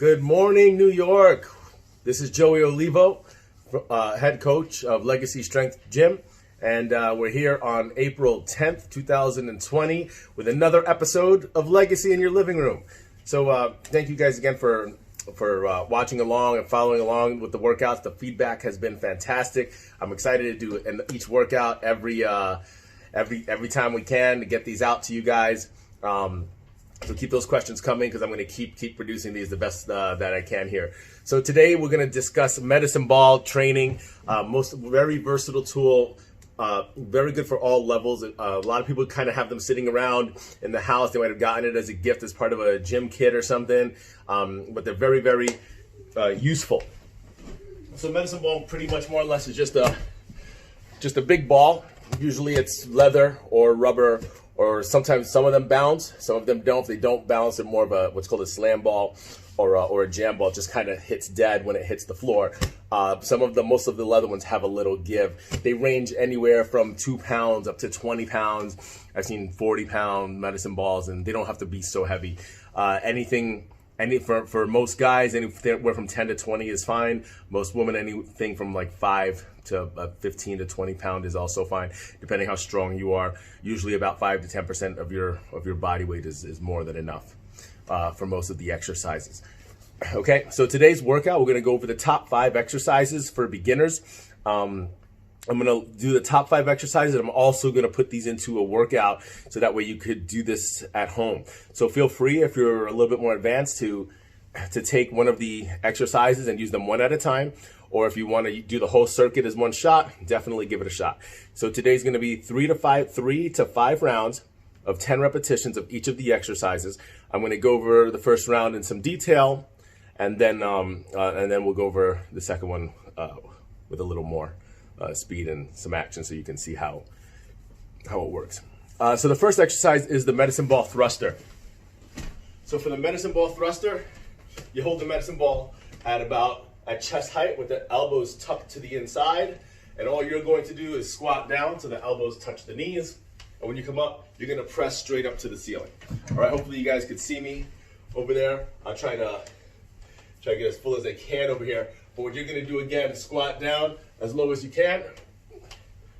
Good morning, New York. This is Joey Olivo, head coach of Legacy Strength Gym, and we're here on April 10th, 2020 with another episode of Legacy in Your Living Room. So thank you guys again for watching along and following along with the workouts. The feedback has been fantastic. I'm excited to do each workout every time we can to get these out to you guys. So keep those questions coming because I'm going to keep producing these the best that I can here. So today we're going to discuss medicine ball training. Very versatile tool, very good for all levels. A lot of people kind of have them sitting around in the house. They might have gotten it as a gift as part of a gym kit or something, but they're very, very useful. So medicine ball pretty much more or less is just a big ball. Usually it's leather or rubber, or sometimes some of them bounce, some of them don't. If they don't bounce, they're more of what's called a slam ball or a jam ball. It just kind of hits dead when it hits the floor. Most of the leather ones have a little give. They range anywhere from 2 pounds up to 20 pounds. I've seen 40-pound medicine balls, and they don't have to be so heavy. For most guys, anywhere from 10 to 20 is fine. Most women, anything from like 5 to 15 to 20 pound is also fine, depending how strong you are. Usually about 5 to 10% of your body weight is more than enough for most of the exercises. Okay, so today's workout, we're gonna go over the top 5 exercises for beginners. I'm gonna do the top 5 exercises, and I'm also gonna put these into a workout so that way you could do this at home. So feel free, if you're a little bit more advanced, to take one of the exercises and use them one at a time. Or if you want to do the whole circuit as one shot, definitely give it a shot. So today's going to be 3 to 5 rounds of 10 repetitions of each of the exercises. I'm going to go over the first round in some detail, and then we'll go over the second one with a little more speed and some action, so you can see how it works. So the first exercise is the medicine ball thruster. So for the medicine ball thruster, you hold the medicine ball at chest height with the elbows tucked to the inside, and all you're going to do is squat down so the elbows touch the knees, and when you come up, you're going to press straight up to the ceiling. All right, hopefully you guys could see me over there. I'll try to get as full as I can over here, but what you're going to do again is squat down as low as you can,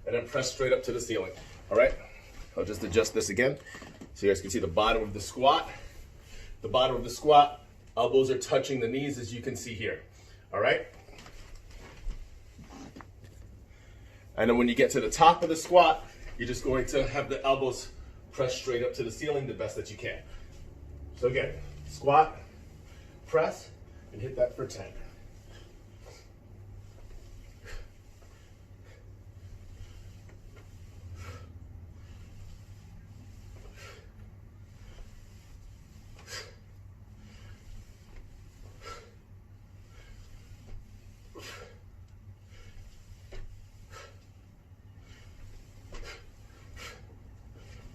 and then press straight up to the ceiling. All right, I'll just adjust this again so you guys can see the bottom of the squat. The bottom of the squat, elbows are touching the knees, as you can see here. All right? And then when you get to the top of the squat, you're just going to have the elbows press straight up to the ceiling the best that you can. So again, squat, press, and hit that for 10.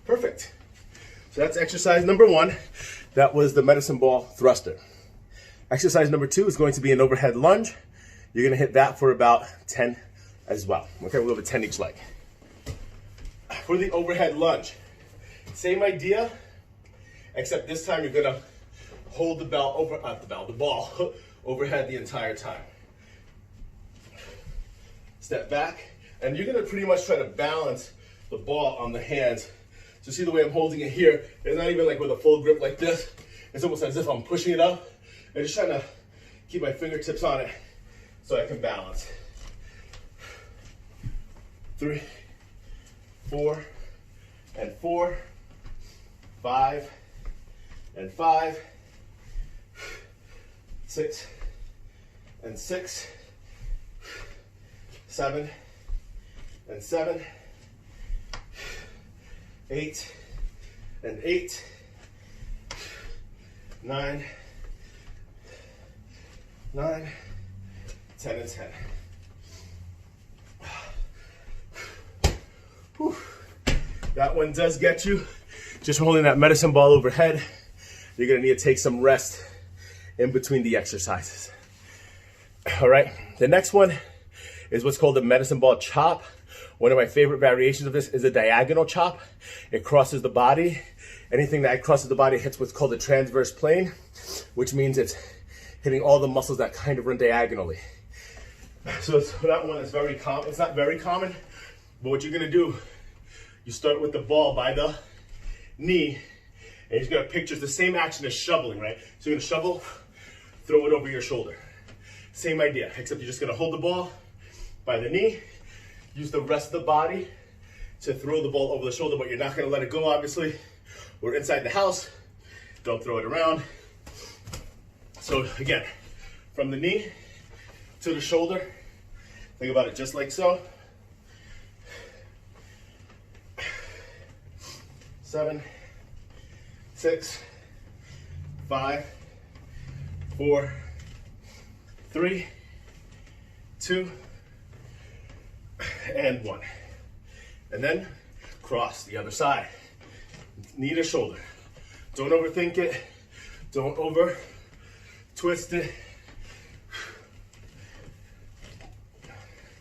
Perfect. So that's exercise number 1. That was the medicine ball thruster. Exercise number 2 is going to be an overhead lunge. You're going to hit that for about 10 as well. Okay, we'll go over 10 each leg. For the overhead lunge, same idea, except this time you're going to hold the ball overhead the entire time. Step back, and you're going to pretty much try to balance the ball on the hands. So see the way I'm holding it here? It's not even like with a full grip like this. It's almost as if I'm pushing it up and just trying to keep my fingertips on it so I can balance. 3, 4, and 4, 5, and 5, 6, and 6, 7, and 7, 8, and 8, 9, 9, 10, and 10. Whew. That one does get you. Just holding that medicine ball overhead. You're gonna need to take some rest in between the exercises. All right, the next one is what's called the medicine ball chop. One of my favorite variations of this is a diagonal chop. It crosses the body. Anything that crosses the body hits what's called the transverse plane, which means it's hitting all the muscles that kind of run diagonally. So that one is very common. It's not very common, but what you're gonna do, you start with the ball by the knee, and you're just gonna picture the same action as shoveling, right? So you're gonna shovel, throw it over your shoulder. Same idea, except you're just gonna hold the ball by the knee, use the rest of the body to throw the ball over the shoulder, but you're not gonna let it go, obviously. We're inside the house, don't throw it around. So again, from the knee to the shoulder, think about it just like so. 7, 6, 5, 4, 3, 2, and 1. And then cross the other side. Knee to shoulder. Don't overthink it. Don't over twist it.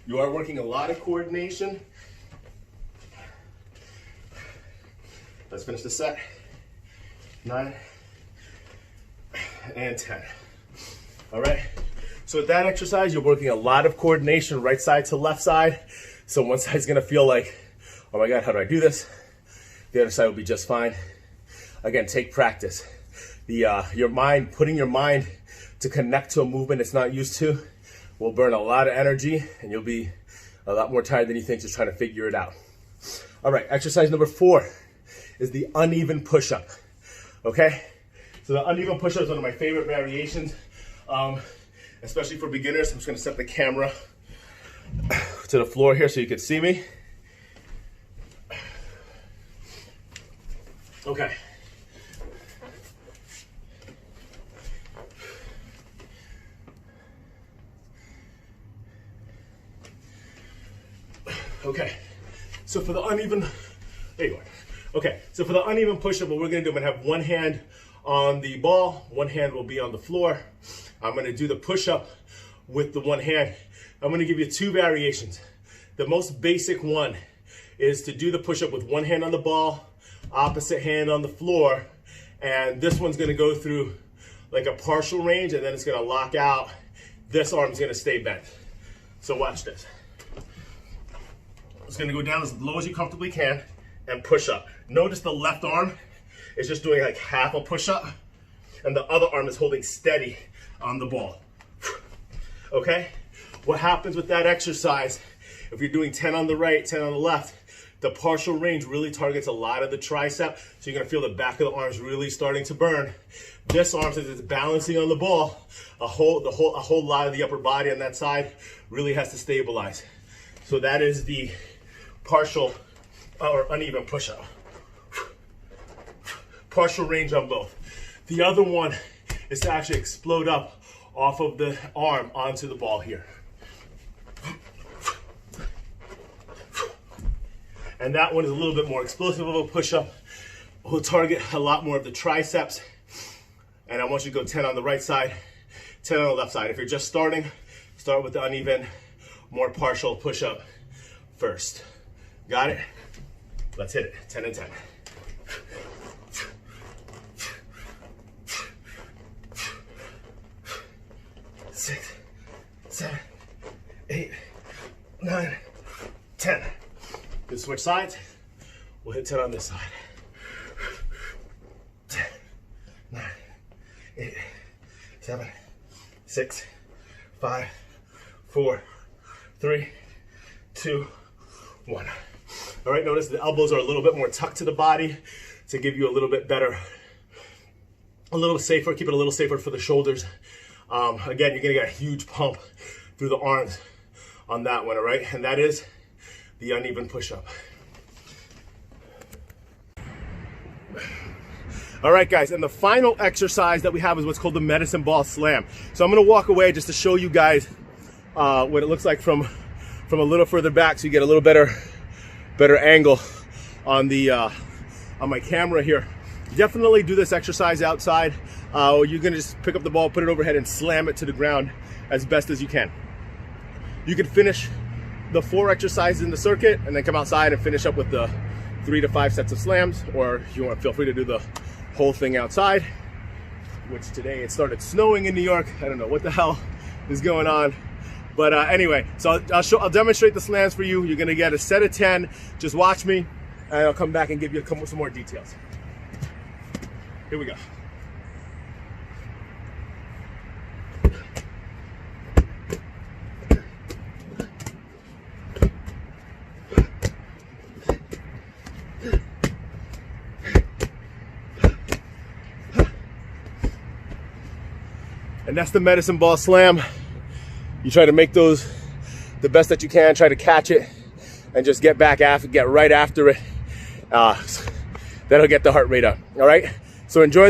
You are working a lot of coordination. Let's finish the set. 9 and 10. All right. So with that exercise, you're working a lot of coordination, right side to left side. So one side's gonna feel like, oh my God, how do I do this? The other side will be just fine. Again, take practice. Your mind, putting your mind to connect to a movement it's not used to will burn a lot of energy, and you'll be a lot more tired than you think just trying to figure it out. All right, exercise number 4 is the uneven push-up, okay? So the uneven push-up is one of my favorite variations, especially for beginners. I'm just gonna set the camera to the floor here so you can see me. Okay. Okay, so for the uneven, there you go. Okay, so for the uneven push-up, what we're gonna do, I'm gonna have one hand on the ball, one hand will be on the floor. I'm gonna do the push-up with the one hand. I'm gonna give you 2 variations. The most basic one is to do the push-up with one hand on the ball, opposite hand on the floor, and this one's gonna go through like a partial range, and then it's gonna lock out. This arm's gonna stay bent. So watch this. It's gonna go down as low as you comfortably can and push up. Notice the left arm is just doing like half a push-up, and the other arm is holding steady on the ball. Okay? What happens with that exercise, if you're doing 10 on the right, 10 on the left, the partial range really targets a lot of the tricep, so you're gonna feel the back of the arms really starting to burn. This arm, since it's balancing on the ball, a whole lot of the upper body on that side really has to stabilize. So that is the partial or uneven push-up. Partial range on both. The other one is to actually explode up off of the arm onto the ball here. And that one is a little bit more explosive of a push-up. We'll target a lot more of the triceps. And I want you to go 10 on the right side, 10 on the left side. If you're just starting, start with the uneven, more partial push-up first. Got it? Let's hit it. 10 and 10. 6, 7, 8, 9, 10. Good, switch sides. We'll hit 10 on this side. 10, 9, 8, 7, 6, 5, 4, 3, 2, 1. All right, notice the elbows are a little bit more tucked to the body to give you a little bit better, a little safer, keep it a little safer for the shoulders. Again, you're gonna get a huge pump through the arms on that one, all right? And that is the uneven push-up. All right, guys, and the final exercise that we have is what's called the medicine ball slam. So I'm gonna walk away just to show you guys what it looks like from a little further back so you get a little better angle on the on my camera here. Definitely do this exercise outside. You're gonna just pick up the ball, put it overhead, and slam it to the ground as best as you can. You can finish the 4 exercises in the circuit and then come outside and finish up with the 3 to 5 sets of slams, or if you want, feel free to do the whole thing outside. which today it started snowing in New York. I don't know what the hell is going on. But anyway, so I'll demonstrate the slams for you. You're gonna get a set of 10. Just watch me, and I'll come back and give you some more details. Here we go. And that's the medicine ball slam. You try to make those the best that you can, try to catch it, and just get right after it. That'll get the heart rate up, all right? So enjoy